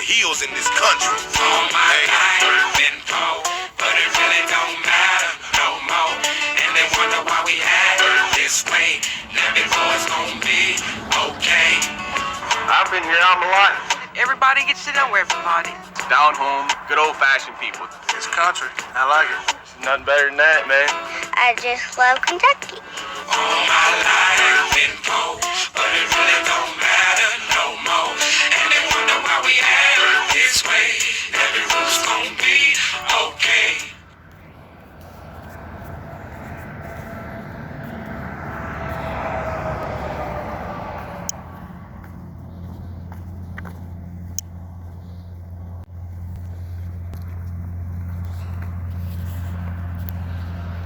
heels in this country. All my life been poor, but it really don't matter no more. And they wonder why we act this way. Now before it's gonna be okay. I've been here all my life. Everybody gets to know everybody. Down home, good old-fashioned people. It's country. I like it. Nothing better than that, man. I just love Kentucky. All my life been poor, but it really don't matter no more. And they wonder why we act this way. Everyone's gonna be okay.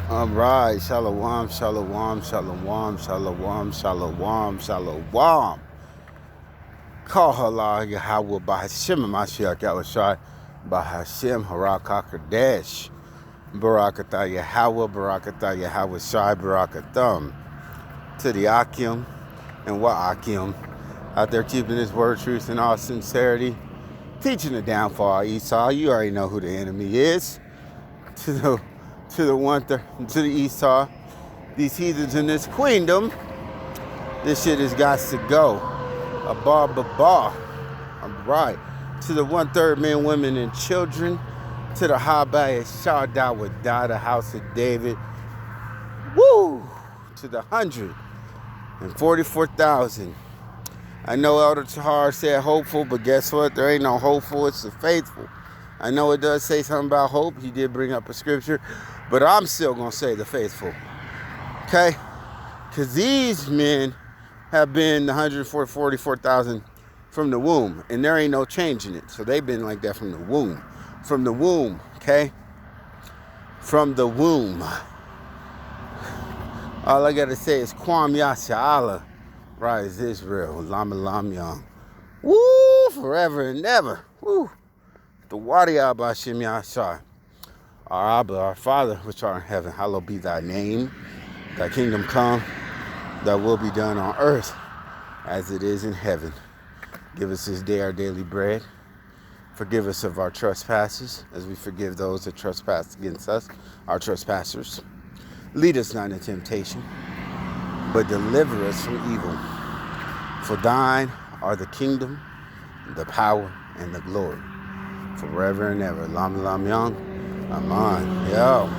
All right, shalom, shalom, shalom, shalom, shalom, shalom. Call Allah Yahweh Bahashim Mashiach Yahushai Bahashim Harakah Kadesh Barakatah Yahweh Barakatah Yahweh Shai Barakathum to the Akim and Wa Akim out there keeping his word truth in all sincerity, teaching the downfall of Esau. You already know who the enemy is. To the Esau, these heathens in this queendom, this shit has got to go. A bar. All right. To the 1/3 men, women, and children. To the Habai Shaddai with the house of David. Woo! To the 144,000. I know Elder Tahar said hopeful, but guess what? There ain't no hopeful, it's the faithful. I know it does say something about hope. He did bring up a scripture, but I'm still going to say the faithful. Okay? Because these men have been 144,000 from the womb, and there ain't no changing it. So they've been like that from the womb. From the womb, okay? From the womb. All I got to say is Kwam Yasha Allah. Rise Israel. Lama Lam Young. Woo! Forever and ever. Woo! The Wadi Abba Hashem Yahshai. Our Abba, our Father, which art in heaven, hallowed be thy name. Thy kingdom come, thy will be done on earth as it is in heaven. Give us this day our daily bread. Forgive us of our trespasses, as we forgive those that trespass against us, our trespassers. Lead us not into temptation, but deliver us from evil. For thine are the kingdom, the power, and the glory, forever and ever. Lam Lam Young. Aman. Yo.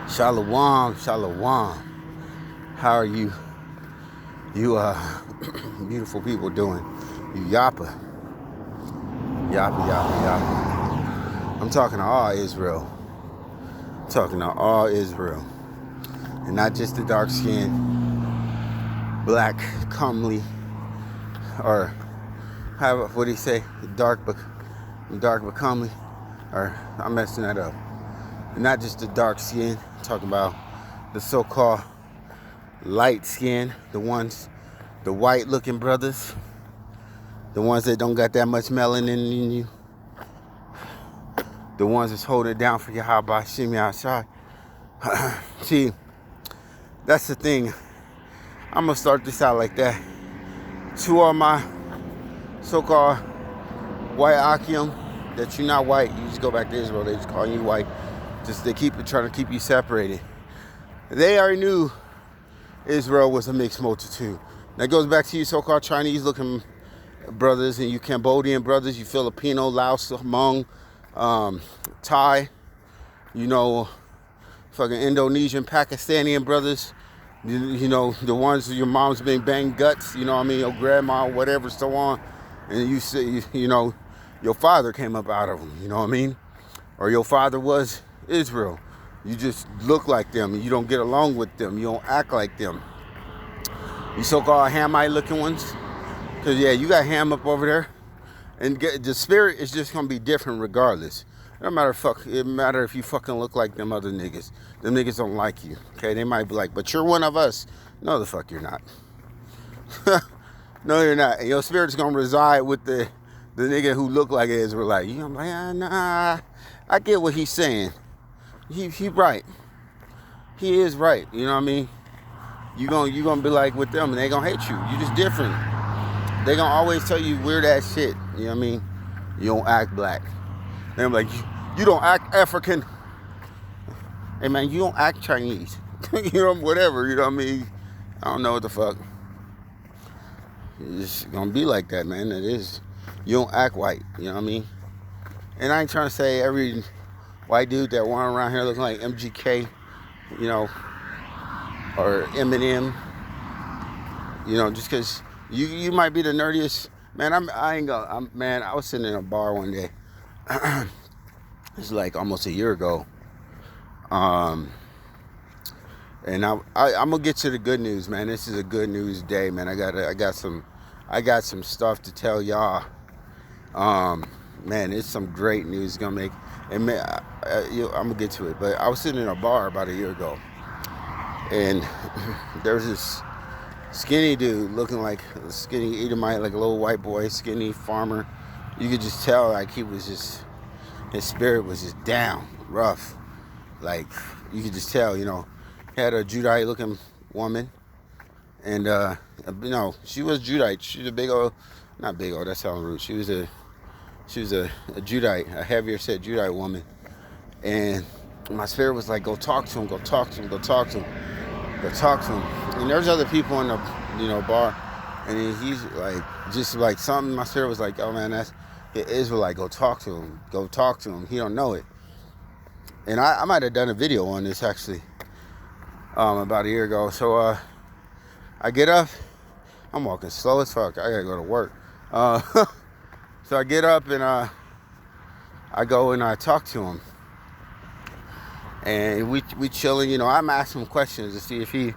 Shalom. Shalom. How are you? You beautiful people doing? You yappa. Yappa, yappa, yappa. I'm talking to all Israel. I'm talking to all Israel. And not just the dark skinned, black, comely, or what do you say? Dark but comely. Or I'm messing that up. And not just the dark skin, I'm talking about the so-called light skin, the white looking brothers, the ones that don't got that much melanin in you, the ones that's holding it down for Yahweh Hashem Yahshai. See, that's the thing. I'm gonna start this out like that. To all my so-called white Akim, that you're not white, you just go back to Israel, they just call you white. Just they trying to keep you separated. They already knew Israel was a mixed multitude. That goes back to you so-called Chinese looking brothers and you Cambodian brothers, you Filipino, Laos, Hmong, Thai, you know, fucking Indonesian, Pakistani brothers, you know, the ones your mom's been banged guts, you know what I mean, your grandma, whatever, so on. And you say, you know, your father came up out of them, you know what I mean? Or your father was Israel. You just look like them. You don't get along with them. You don't act like them. You so-called Hamite looking ones. Because, yeah, you got Ham up over there. And the spirit is just going to be different regardless. It don't matter if you fucking look like them other niggas. Them niggas don't like you. Okay, they might be like, but you're one of us. No, the fuck you're not. No, you're not. And your spirit's going to reside with the nigga who look like an Israelite. You know, I'm like, nah, I get what he's saying. He right. He is right. You know what I mean? You gonna be like with them and they gonna hate you. You just different. They gonna always tell you weird ass shit. You know what I mean? You don't act black. And I'm like, you don't act African. Hey man, you don't act Chinese. You know, whatever, you know what I mean? I don't know what the fuck. It's gonna be like that, man. It is. You don't act white, you know what I mean? And I ain't trying to say every white dude that run around here looking like MGK, you know, or Eminem, you know, just because you might be the nerdiest. Man, I was sitting in a bar one day. It's like almost a year ago. And I'm gonna get to the good news, man. This is a good news day, man. I got some stuff to tell y'all. Man, it's some great news gonna make. And man, I'm gonna get to it. But I was sitting in a bar about a year ago, and there's this skinny dude looking like a skinny Edomite, like a little white boy, skinny farmer. You could just tell, like, his spirit was just down, rough. Like, you could just tell, you know. He had a Judite looking woman, and you know, she was Judite. She's a big old, not big old, that sounds rude. She was a Judite, a heavier set Judite woman. And my spirit was like, go talk to him, go talk to him, go talk to him, go talk to him. And there's other people in the, you know, bar, and he's like, just like something, my spirit was like, oh man, that's the Israelite, go talk to him, go talk to him. He don't know it. And I might have done a video on this actually, about a year ago. So I get up, I'm walking slow as fuck, I gotta go to work. So I get up and I go and I talk to him. And we chilling, you know, I'm asking him questions to see if he,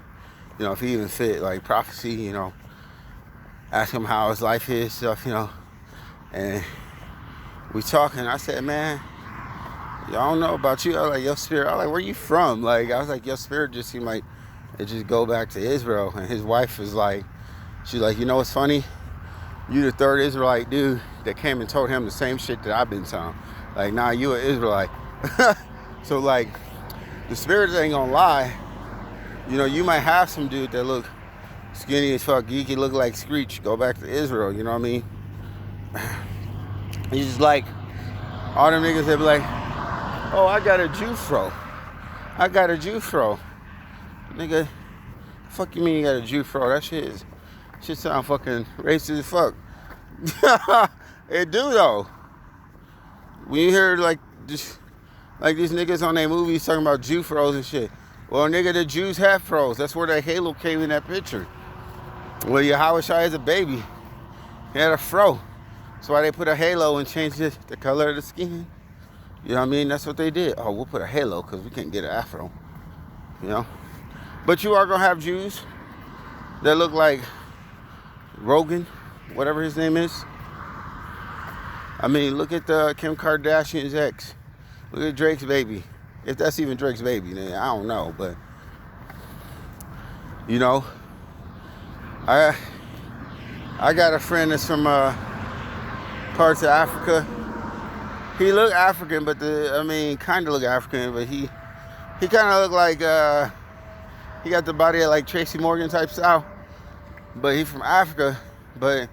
you know, if he even fit, like prophecy, you know. Ask him how his life is, stuff, you know. And we talking, I said, man, I don't know about you. I was like, your spirit, I was like, where you from? Like, I was like, your spirit just seemed like it just go back to Israel. And his wife was like, she's like, you know what's funny? You the third Israelite dude that came and told him the same shit that I've been telling. Like, nah, you an Israelite. So like, the spirits ain't gonna lie. You know, you might have some dude that look skinny as fuck, geeky, look like Screech, go back to Israel, you know what I mean? He's just like, all them niggas that be like, oh, I got a Jew fro. I got a Jew fro. Nigga, fuck you mean you got a Jew fro? That shit sound fucking racist as fuck. It do though. When you hear like these niggas on their movies talking about Jew fros and shit. Well, nigga, the Jews have fros. That's where that halo came in that picture. Well, Yahweh Shai is a baby. He had a fro. That's why they put a halo and changed the color of the skin. You know what I mean? That's what they did. Oh, we'll put a halo because we can't get an afro. You know? But you are going to have Jews that look like Rogan, whatever his name is. I mean, look at Kim Kardashian's ex. Look at Drake's baby. If that's even Drake's baby, then I don't know. But, you know, I got a friend that's from parts of Africa. He look African, but kind of look African, but he kind of look like, he got the body of like Tracy Morgan type style, but he from Africa, but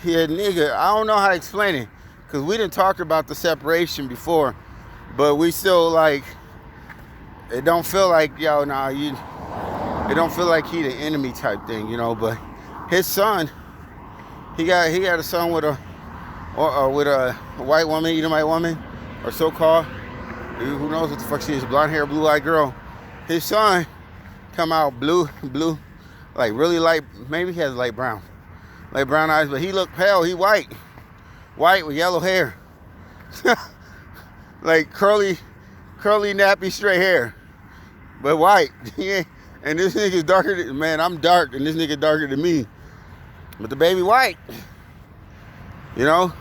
he a nigga. I don't know how to explain it, because we didn't talk about the separation before, but we still like, it don't feel like, yo, nah, it don't feel like he the enemy type thing, you know, but his son, he got a son with a white woman, Edomite woman, or so-called, who knows what the fuck she is, blonde hair, blue-eyed girl. His son come out blue, like really light, maybe he has light brown eyes, but he look pale, he white with yellow hair. Like curly, nappy, straight hair, but white. And this nigga's darker than, man, I'm dark, and this nigga darker than me. But the baby white, you know?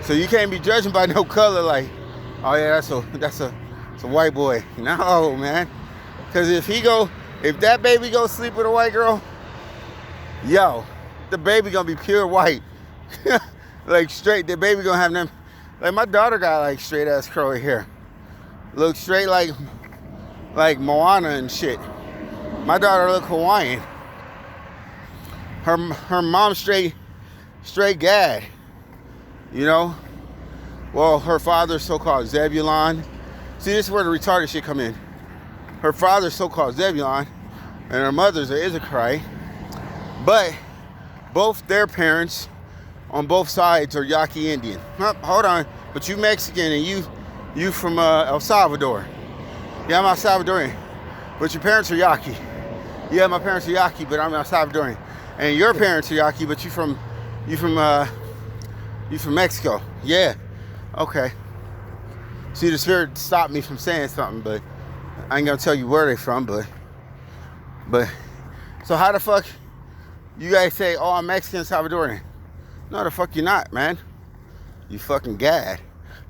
So you can't be judging by no color like, oh yeah, that's a white boy. No, man. Cause if that baby go sleep with a white girl, yo, the baby gonna be pure white. Like straight, the baby gonna have them. Like my daughter got like straight ass curly hair. Look straight like Moana and shit. My daughter look Hawaiian. Her mom straight straight Gad. You know? Well, her father's so-called Zebulon. See, this is where the retarded shit come in. Her father's so-called Zebulon, and her mother's an Issacharite. But both their parents on both sides are Yaqui Indian. Hold on, but you Mexican and you from El Salvador. Yeah, I'm El Salvadorian, but your parents are Yaqui. Yeah, my parents are Yaqui, but I'm El Salvadorian. And your parents are Yaqui, but you from Mexico. Yeah, okay. See, the spirit stopped me from saying something, but I ain't gonna tell you where they from, but so how the fuck you guys say, oh, I'm Mexican, Salvadorian? No, the fuck you're not, man. You fucking Gad.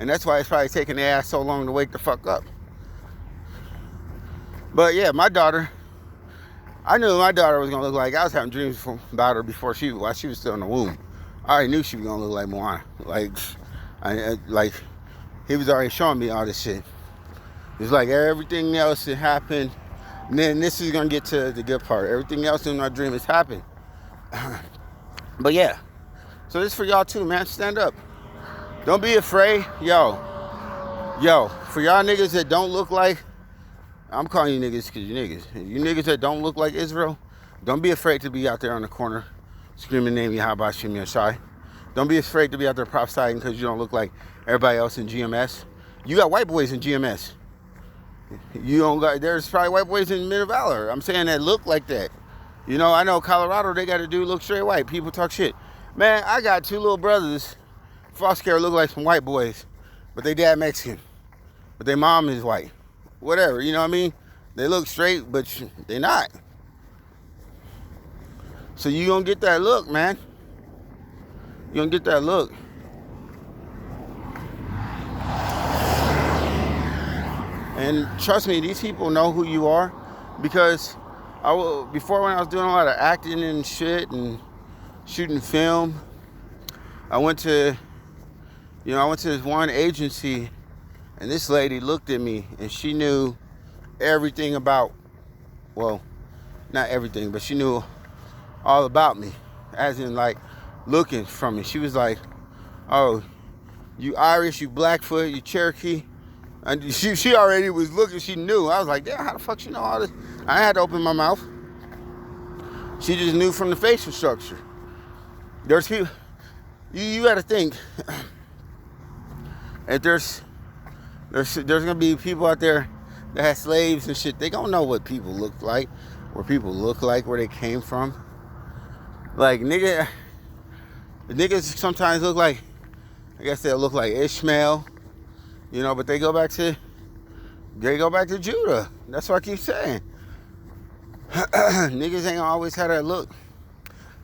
And that's why it's probably taking their ass so long to wake the fuck up. But yeah, my daughter, I knew my daughter was gonna look like, I was having dreams about her before while she was still in the womb. I already knew she was gonna look like Moana. Like he was already showing me all this shit. It's like everything else that happened. And then this is gonna get to the good part. Everything else in my dream has happened. But yeah. So this is for y'all too, man. Stand up. Don't be afraid. Yo, for y'all niggas that don't look like, I'm calling you niggas because you niggas. You niggas that don't look like Israel, don't be afraid to be out there on the corner screaming name Yahweh Shem Yashai. Don't be afraid to be out there prophesying because you don't look like everybody else in GMS. You got white boys in GMS. You don't got, there's probably white boys in Mid-Valor. I'm saying that look like that. You know, I know Colorado, they got a dude look straight white. People talk shit. Man, I got two little brothers. Foster care look like some white boys, but they dad Mexican. But their mom is white. Whatever, you know what I mean? They look straight, but they're not. So you gonna get that look, man. You gonna get that look. And trust me, these people know who you are, because before, when I was doing a lot of acting and shit and shooting film, I went to this one agency, and this lady looked at me and she knew everything about, well, not everything, but she knew all about me, as in like looking from me. She was like, oh, you Irish, you Blackfoot, you Cherokee. And she already was looking, she knew. I was like, damn, how the fuck she know all this? I had to open my mouth. She just knew from the facial structure. There's people, you gotta think, if there's gonna be people out there that have slaves and shit, they gonna know what people look like, where people look like, where they came from. Like, niggas sometimes look like, I guess they'll look like Ishmael, you know, but they go back to Judah. That's what I keep saying. Niggas ain't always had that look.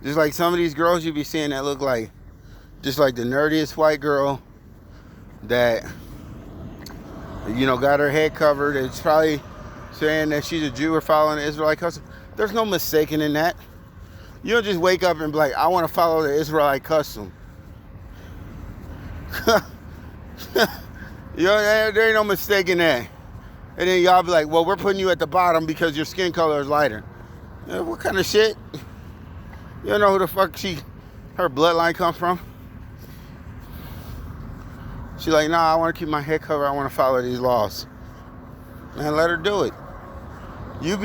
Just like some of these girls you be seeing that look like, just like the nerdiest white girl that, you know, got her head covered. It's probably saying that she's a Jew or following the Israelite custom. There's no mistaking in that. You don't just wake up and be like, I want to follow the Israelite custom. You know, there ain't no mistake in that. And then y'all be like, well, we're putting you at the bottom because your skin color is lighter. What kind of shit? You don't know who the fuck her bloodline come from? She's like, nah, I want to keep my head covered. I want to follow these laws. Man, let her do it. You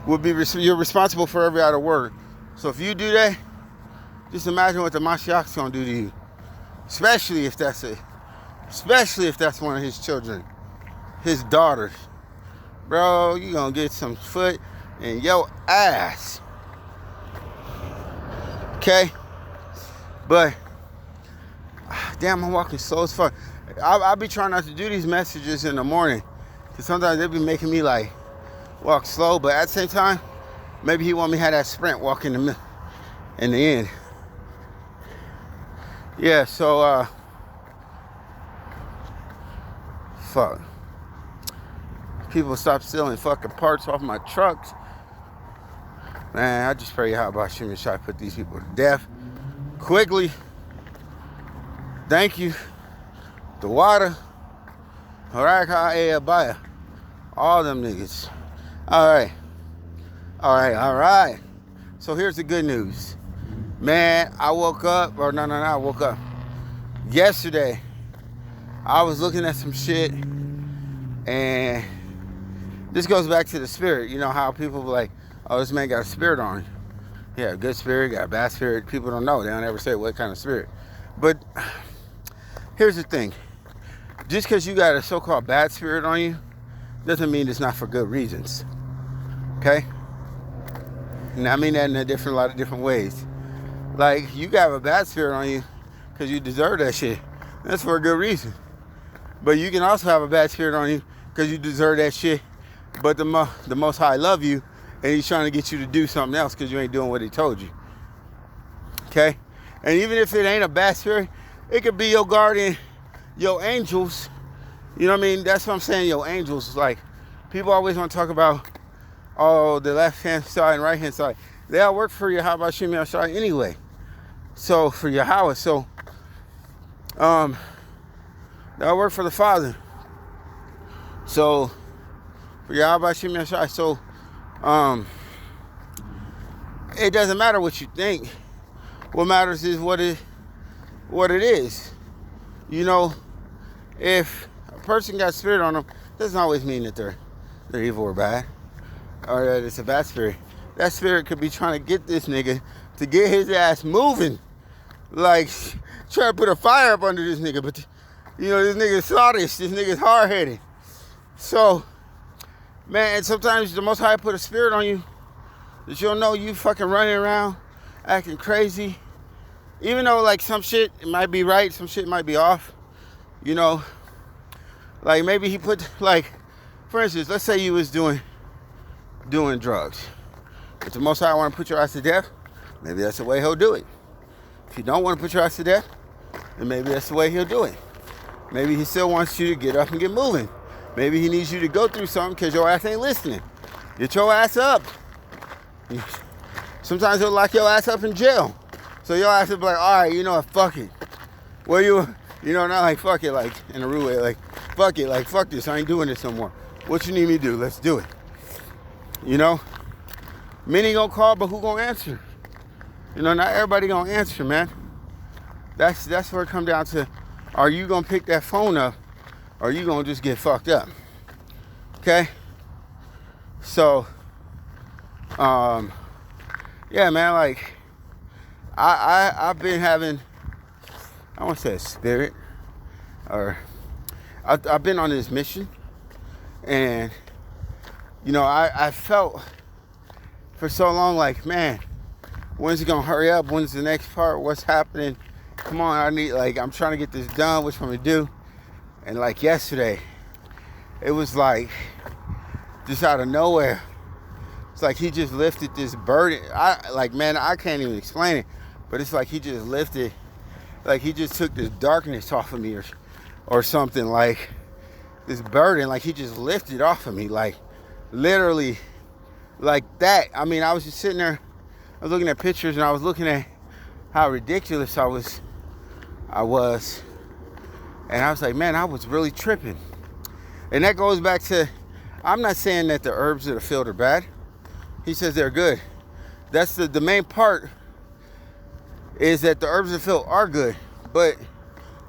you're responsible for every other word. So if you do that, just imagine what the Mashiach's gonna do to you. Especially if that's one of his children, his daughters. Bro, you gonna get some foot in your ass. Okay? But, damn, I'm walking slow as fuck. I'll be trying not to do these messages in the morning, because sometimes they be making me like walk slow, but at the same time, maybe he want me to have that sprint walk in the end. Yeah, so fuck. People stop stealing fucking parts off my trucks. Man, I just pray how about Shem Yashai put these people to death quickly. Thank you. The water. Alright, all them niggas. Alright. So here's the good news. Man, I woke up, I woke up. Yesterday, I was looking at some shit, and this goes back to the spirit. You know how people be like, oh, this man got a spirit on him. Yeah, a good spirit, got a bad spirit. People don't know. They don't ever say what kind of spirit. But here's the thing. Just because you got a so-called bad spirit on you doesn't mean it's not for good reasons. Okay? And I mean that in a lot of different ways. Like, you got a bad spirit on you because you deserve that shit. That's for a good reason. But you can also have a bad spirit on you because you deserve that shit. But the Most High love you, and he's trying to get you to do something else because you ain't doing what he told you. Okay? And even if it ain't a bad spirit, it could be your guardian, your angels. You know what I mean? That's what I'm saying, your angels. Like, people always want to talk about, oh, the left-hand side and right-hand side. They all work for Yahweh Shem Yahshua anyway. So, for Yahweh. So, they all work for the Father. So, for Yahweh Shem Yahshua. So, it doesn't matter what you think. What matters is what it is. You know, if a person got spirit on them, doesn't always mean that they're evil or bad, or that it's a bad spirit. That spirit could be trying to get this nigga to get his ass moving, like try to put a fire up under this nigga. But you know, this nigga's sottish, this nigga's hard-headed. So, man, sometimes the Most High put a spirit on you that you'll know you fucking running around acting crazy. Even though, like, some shit it might be right, some shit might be off. You know, like maybe he put, like, for instance, let's say you was doing drugs. If the Most High want to put your ass to death, maybe that's the way he'll do it. If you don't want to put your ass to death, then maybe that's the way he'll do it. Maybe he still wants you to get up and get moving. Maybe he needs you to go through something because your ass ain't listening. Get your ass up. Sometimes he'll lock your ass up in jail. So your ass will be like, all right, you know what, fuck it. Well, you know, not like fuck it, like in a rude way, like fuck it, like fuck this, I ain't doing this no more. What you need me to do? Let's do it. You know? Many gonna call, but who gonna answer? You know, not everybody gonna answer, man. That's where it come down to, are you gonna pick that phone up, or are you gonna just get fucked up? Okay? So, yeah, man, like, I've been having, I want to say a spirit, or I've been on this mission, and, you know, I felt for so long like, man, when's it going to hurry up? When's the next part? What's happening? Come on, I'm trying to get this done. What you want me to do? And like yesterday, it was like, just out of nowhere, it's like he just lifted this burden. I can't even explain it, but it's like he just lifted, like he just took this darkness off of me or something, like this burden, like he just lifted off of me, like literally like that. I mean, I was just sitting there, I was looking at pictures and I was looking at how ridiculous I was. And I was like, man, I was really tripping. And that goes back to, I'm not saying that the herbs of the field are bad. He says they're good. That's the main part, is that the herbs of the field are good. But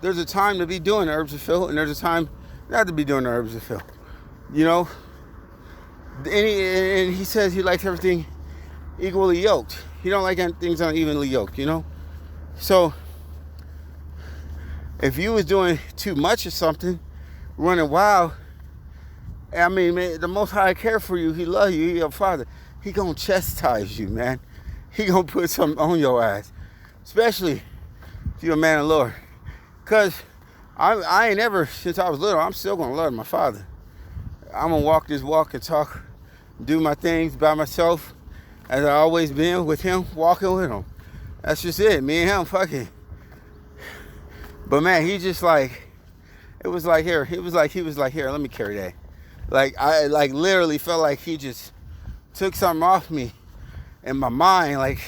there's a time to be doing the herbs of the field, and there's a time not to be doing the herbs of the field. You know? And he says he likes everything equally yoked. He don't like things unevenly yoked, you know? So, if you was doing too much of something, running wild, I mean, man, the Most High care for you. He love you. He your Father. He gonna chastise you, man. He gonna put something on your ass, especially if you're a man of the Lord. Cause I ain't ever, since I was little, I'm still gonna love my Father. I'm gonna walk this walk and talk, do my things by myself, as I always been with him, walking with him. That's just it. Me and him, fucking. But man, he just like, it was like here. He was like here. Let me carry that. Like I literally felt like he just took something off me in my mind. Like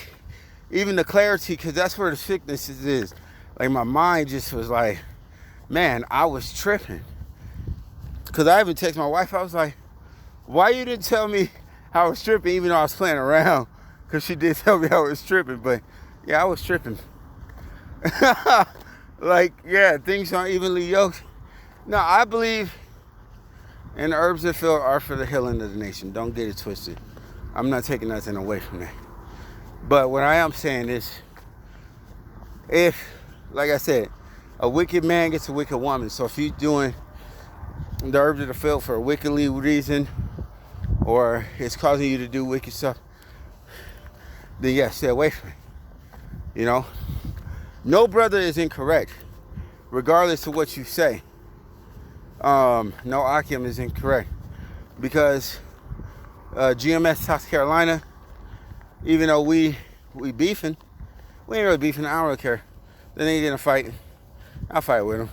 even the clarity, because that's where the sickness is. Like my mind just was like, man, I was tripping. Because I even texted my wife. I was like, why you didn't tell me I was tripping even though I was playing around? because she did tell me I was tripping. But yeah, I was tripping. Like, yeah, things aren't evenly yoked. No, I believe in the herbs that fill are for the healing of the nation. Don't get it twisted. I'm not taking nothing away from that. But what I am saying is, if, like I said, a wicked man gets a wicked woman. So if you're doing the herbs of the field for a wickedly reason, or it's causing you to do wicked stuff, then yeah, stay away from it. You know? No brother is incorrect, regardless of what you say. No Akim is incorrect. Because GMS South Carolina, even though we beefing, we ain't really beefing, I don't really care. Then they get in a fight, I'll fight with him.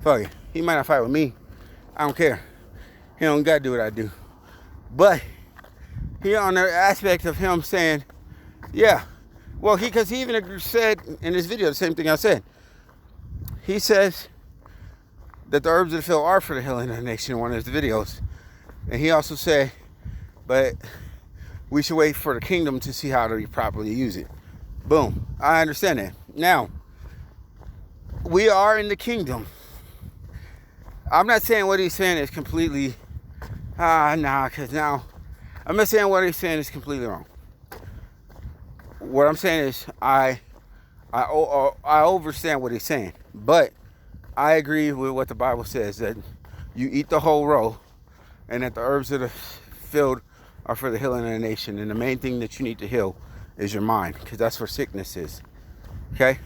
Fuck it. He might not fight with me. I don't care. He don't gotta do what I do. But he on the aspect of him saying, yeah, well, because he even said in his video the same thing I said. He says that the herbs of the field are for the healing of the nation in one of his videos. And he also said, but we should wait for the kingdom to see how to properly use it. Boom. I understand that. Now, we are in the kingdom. I'm not saying what he's saying is completely, because now, I'm not saying what he's saying is completely wrong. What I'm saying is, I understand what he's saying, but I agree with what the Bible says, that you eat the whole row, and that the herbs of the field are for the healing of the nation, and the main thing that you need to heal is your mind, because that's where sickness is. Okay?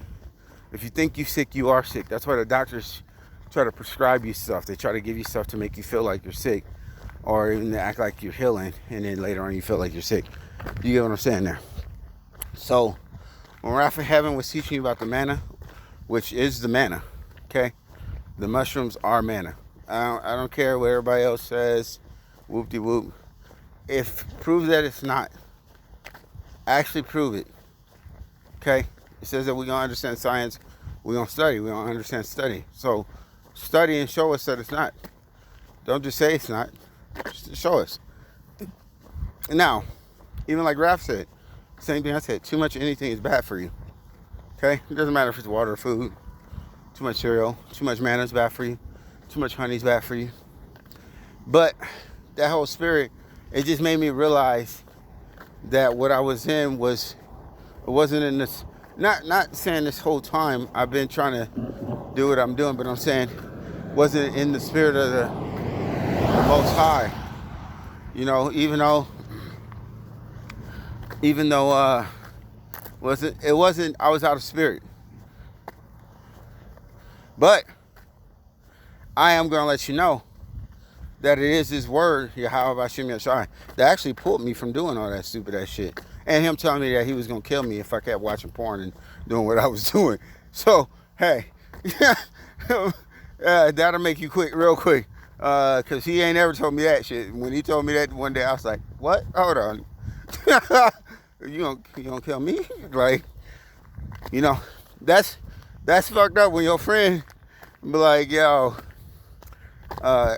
If you think you're sick, you are sick. That's why the doctors try to prescribe you stuff. They try to give you stuff to make you feel like you're sick, or even to act like you're healing, and then later on you feel like you're sick. You get what I'm saying there? So, when Rapha Heaven was teaching you about the manna, which is the manna, okay? The mushrooms are manna. I don't care what everybody else says, whoop-de-whoop. If prove that it's not, actually prove it, okay? It says that we're going to understand science, we're going to study, we're going to understand study. So, study and show us that it's not. Don't just say it's not, just show us. Now, even like Raph said, same thing I said, too much of anything is bad for you. Okay? It doesn't matter if it's water or food. Too much cereal, too much manna is bad for you. Too much honey is bad for you. But that whole spirit, it just made me realize that what I was in was, it wasn't in this, not saying this whole time I've been trying to do what I'm doing, but I'm saying wasn't in the spirit of the Most High. You know, even though it wasn't, I was out of spirit. But I am going to let you know that it is his word, Yahweh Hashem Yashai, that actually pulled me from doing all that stupid ass shit. And him telling me that he was going to kill me if I kept watching porn and doing what I was doing. So, hey, that'll make you quit real quick. Because he ain't ever told me that shit. When he told me that one day, I was like, what? Hold on. You gonna kill me? Like, you know, that's fucked up when your friend be like, yo,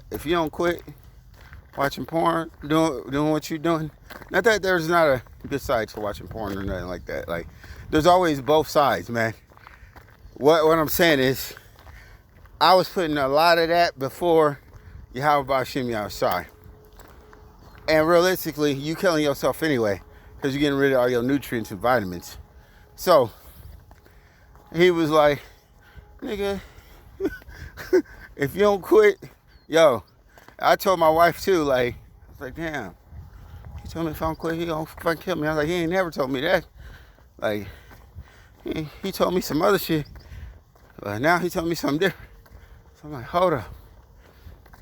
if you don't quit watching porn, doing what you're doing. Not that there's not a good side to watching porn or nothing like that. Like, there's always both sides, man. What I'm saying is, I was putting a lot of that before Yahweh Hashem Yahshai. And realistically, you killing yourself anyway, because you're getting rid of all your nutrients and vitamins. So, he was like, nigga, if you don't quit, yo, I told my wife too, like, I was like, damn, he told me if I don't quit, he gonna fucking kill me. I was like, he ain't never told me that. Like, he told me some other shit, but now he told me something different. So I'm like, hold up.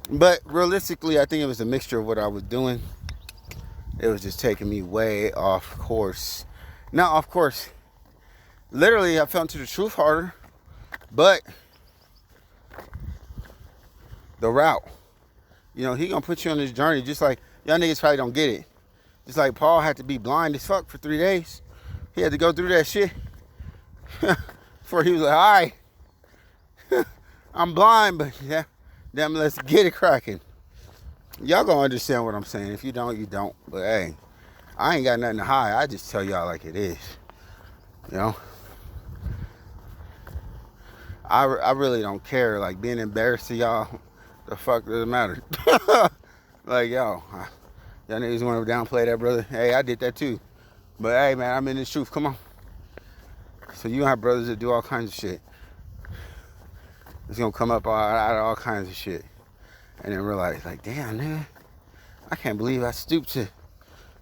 But realistically, I think it was a mixture of what I was doing. It was just taking me way off course. Not off course. Literally, I fell into the truth harder. But the route. You know, he gonna put you on this journey just like, y'all niggas probably don't get it. Just like Paul had to be blind as fuck for 3 days. He had to go through that shit. Before he was like, all right. I'm blind, but yeah. Damn, let's get it cracking. Y'all gonna understand what I'm saying. If you don't, you don't. But hey, I ain't got nothing to hide. I just tell y'all like it is. You know? I really don't care. Like, being embarrassed to y'all, the fuck does it matter? Like, yo, y'all niggas want to downplay that, brother? Hey, I did that too. But hey, man, I'm in this truth. Come on. So you have brothers that do all kinds of shit. It's gonna come up out of all kinds of shit. And then realize, like, damn, nigga, I can't believe I stooped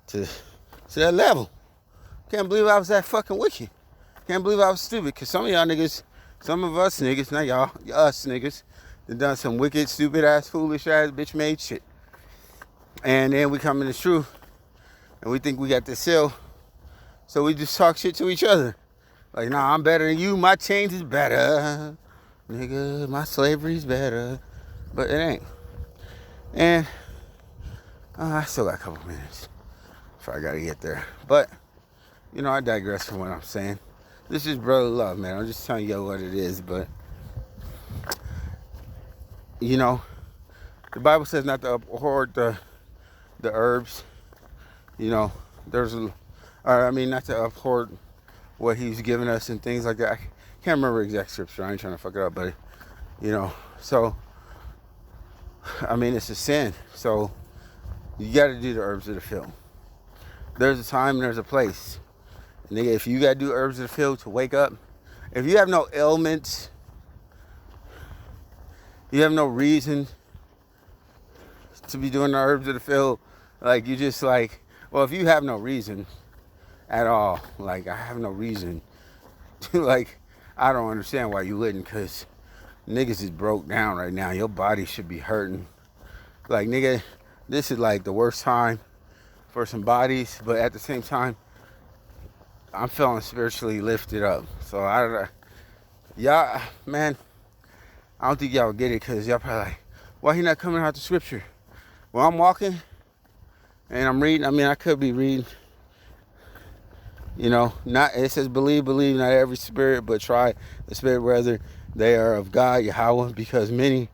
to that level. Can't believe I was that fucking wicked. Can't believe I was stupid. Cause some of y'all niggas, some of us niggas, not y'all, us niggas, that done some wicked, stupid ass, foolish ass, bitch made shit. And then we come in the truth and we think we got this seal. So we just talk shit to each other. Like, nah, I'm better than you. My change is better. Nigga, my slavery's better. But it ain't. And I still got a couple minutes before I gotta get there. But, you know, I digress from what I'm saying. This is brother love, man. I'm just telling you what it is. But, you know, the Bible says not to abhor the herbs. You know, not to abhor what he's given us and things like that. I can't remember exact scripture. I ain't trying to fuck it up, but, you know, so, I mean, it's a sin. So you got to do the herbs of the field. There's a time and there's a place. And nigga, if you got to do herbs of the field to wake up, if you have no ailments, you have no reason to be doing the herbs of the field, like, you just like, well, if you have no reason at all, like, I have no reason to, like, I don't understand why you wouldn't, because niggas is broke down right now. Your body should be hurting. Like, nigga, this is like the worst time for some bodies, but at the same time, I'm feeling spiritually lifted up. So y'all, man, I don't think y'all get it, because y'all probably like, why he not coming out the scripture? Well, I'm walking and I'm reading. I mean, I could be reading, you know, it says believe, not every spirit, but try the spirit whether they are of God, Yahweh, because many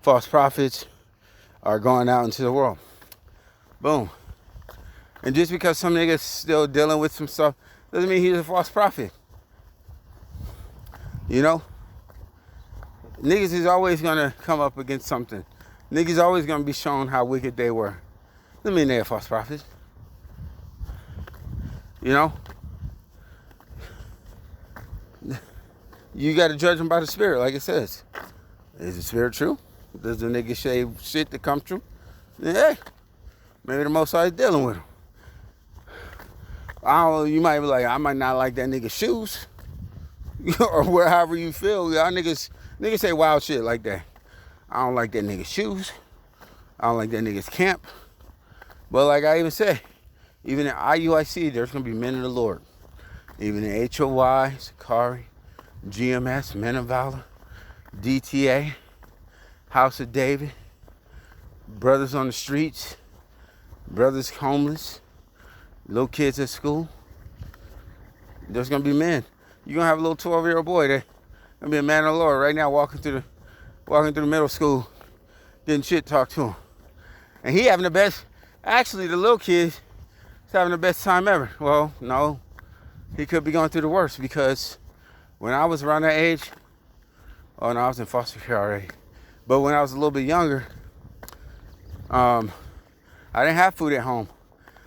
false prophets are going out into the world. Boom. And just because some niggas still dealing with some stuff doesn't mean he's a false prophet. You know? Niggas is always gonna come up against something. Niggas always gonna be shown how wicked they were. Doesn't mean they're a false prophet. You know? You gotta judge them by the spirit, like it says. Is the spirit true? Does the nigga say shit that come true? Then, hey, maybe the Most High is dealing with him. I don't know, you might be like, I might not like that nigga's shoes. Or wherever you feel. Y'all niggas say wild shit like that. I don't like that nigga's shoes. I don't like that nigga's camp. But like I even said, even in IUIC, there's going to be men of the Lord. Even in HOY, Sakari, GMS, Men of Valor, DTA, House of David, brothers on the streets, brothers homeless, little kids at school. There's going to be men. You're going to have a little 12-year-old boy that's going to be a man of the Lord right now walking through the middle school, getting shit talked to him. And he having the best, actually the little kid is having the best time ever. Well, no, he could be going through the worst, because when I was around that age, oh no, I was in foster care already. But when I was a little bit younger, I didn't have food at home.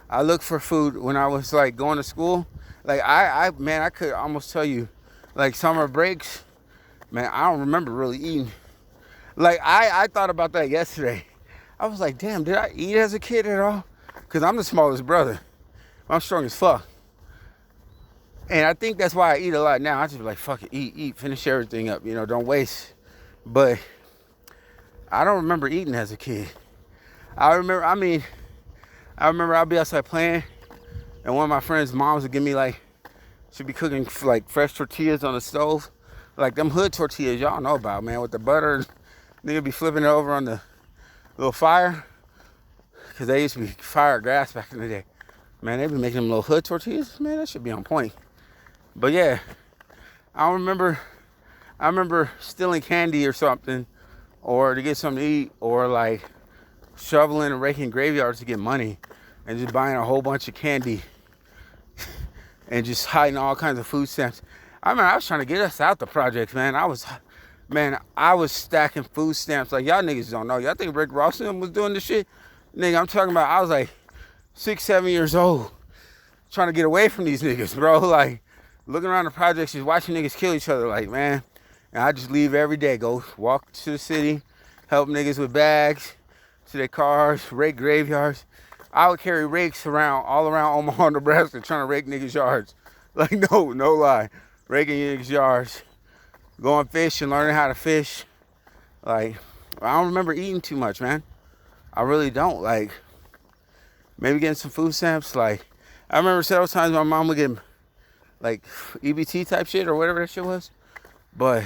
I looked for food when I was like going to school. Like I could almost tell you, like summer breaks, man, I don't remember really eating. Like I thought about that yesterday. I was like, damn, did I eat as a kid at all? Because I'm the smallest brother. I'm strong as fuck. And I think that's why I eat a lot now. I just be like, fuck it, eat, finish everything up, you know, don't waste. But I don't remember eating as a kid. I remember I'd be outside playing, and one of my friends' moms would give me like, she'd be cooking like fresh tortillas on the stove. Like them hood tortillas y'all know about, man, with the butter. Nigga be flipping it over on the little fire. Cause they used to be fire gas back in the day. Man, they be making them little hood tortillas. Man, that should be on point. But yeah, I remember stealing candy or something, or to get something to eat, or like shoveling and raking graveyards to get money. and just buying a whole bunch of candy and just hiding all kinds of food stamps. I remember I was trying to get us out the projects, man. I was stacking food stamps like y'all niggas don't know. Y'all think Rick Ross was doing this shit? Nigga, I'm talking about I was like 6, 7 years old trying to get away from these niggas, bro. Like, looking around the projects, just watching niggas kill each other, like, man. And I just leave every day, go walk to the city, help niggas with bags to their cars, rake graveyards. I would carry rakes around, all around Omaha, Nebraska, trying to rake niggas' yards. Like, no lie. Raking niggas' yards, going fishing, learning how to fish. Like, I don't remember eating too much, man. I really don't. Like, maybe getting some food stamps. Like, I remember several times my mom would get, like, EBT type shit or whatever that shit was. But,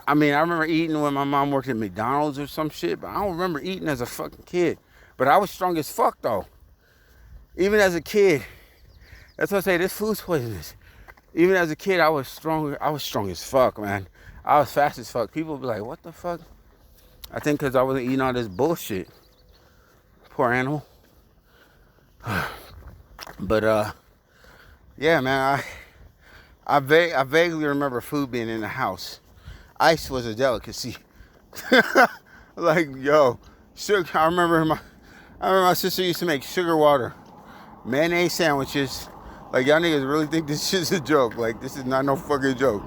I mean, I remember eating when my mom worked at McDonald's or some shit, but I don't remember eating as a fucking kid. But I was strong as fuck, though. Even as a kid. That's what I say, this food's poisonous. Even as a kid, I was strong as fuck, man. I was fast as fuck. People would be like, what the fuck? I think because I wasn't eating all this bullshit. Poor animal. But, yeah, man, I vaguely remember food being in the house. Ice was a delicacy. Like, yo, sugar. I remember my sister used to make sugar water, mayonnaise sandwiches. Like, y'all niggas really think this shit's a joke. Like, this is not no fucking joke.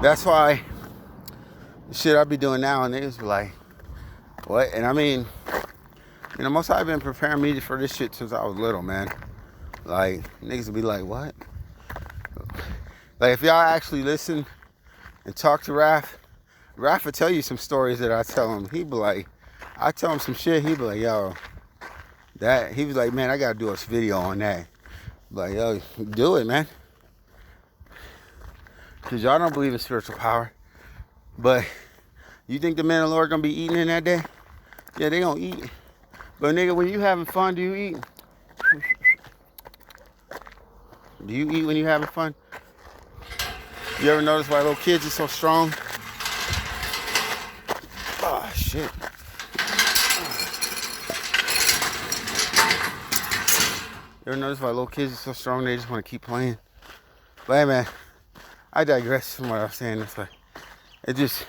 That's why the shit I be doing now, and niggas be like, what? And I mean, you know, most I've been preparing me for this shit since I was little, man. Like, niggas will be like, what? Like, if y'all actually listen and talk to Raph will tell you some stories that I tell him. He be like, I tell him some shit, he be like, yo, that, he was like, man, I gotta do a video on that. Like, yo, do it, man. Cause y'all don't believe in spiritual power. But you think the men of the Lord gonna be eating in that day? Yeah, they gonna eat. But nigga, when you having fun, do you eat? Do you eat when you having fun? You ever notice why little kids are so strong? Oh, shit. You ever notice why little kids are so strong, they just want to keep playing? But hey, man, I digress from what I was saying. It's like, it just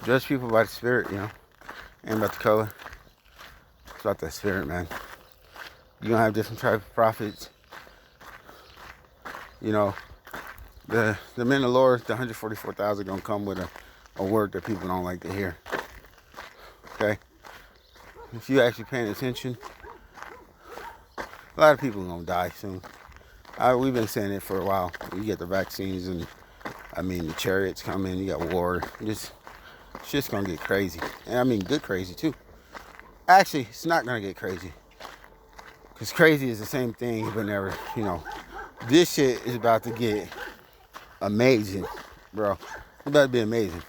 judge people by the spirit, you know? Ain't about the color. It's about that spirit, man. You're going to have different type of prophets. You know, the men of the Lord, the 144,000 going to come with a word that people don't like to hear. Okay? If you actually paying attention, a lot of people are going to die soon. We've been saying it for a while. You get the vaccines and, I mean, the chariots coming, you got war. Shit's going to get crazy. And I mean, good crazy, too. Actually, it's not going to get crazy. Because crazy is the same thing, but never, you know. This shit is about to get amazing, bro. It's about to be amazing.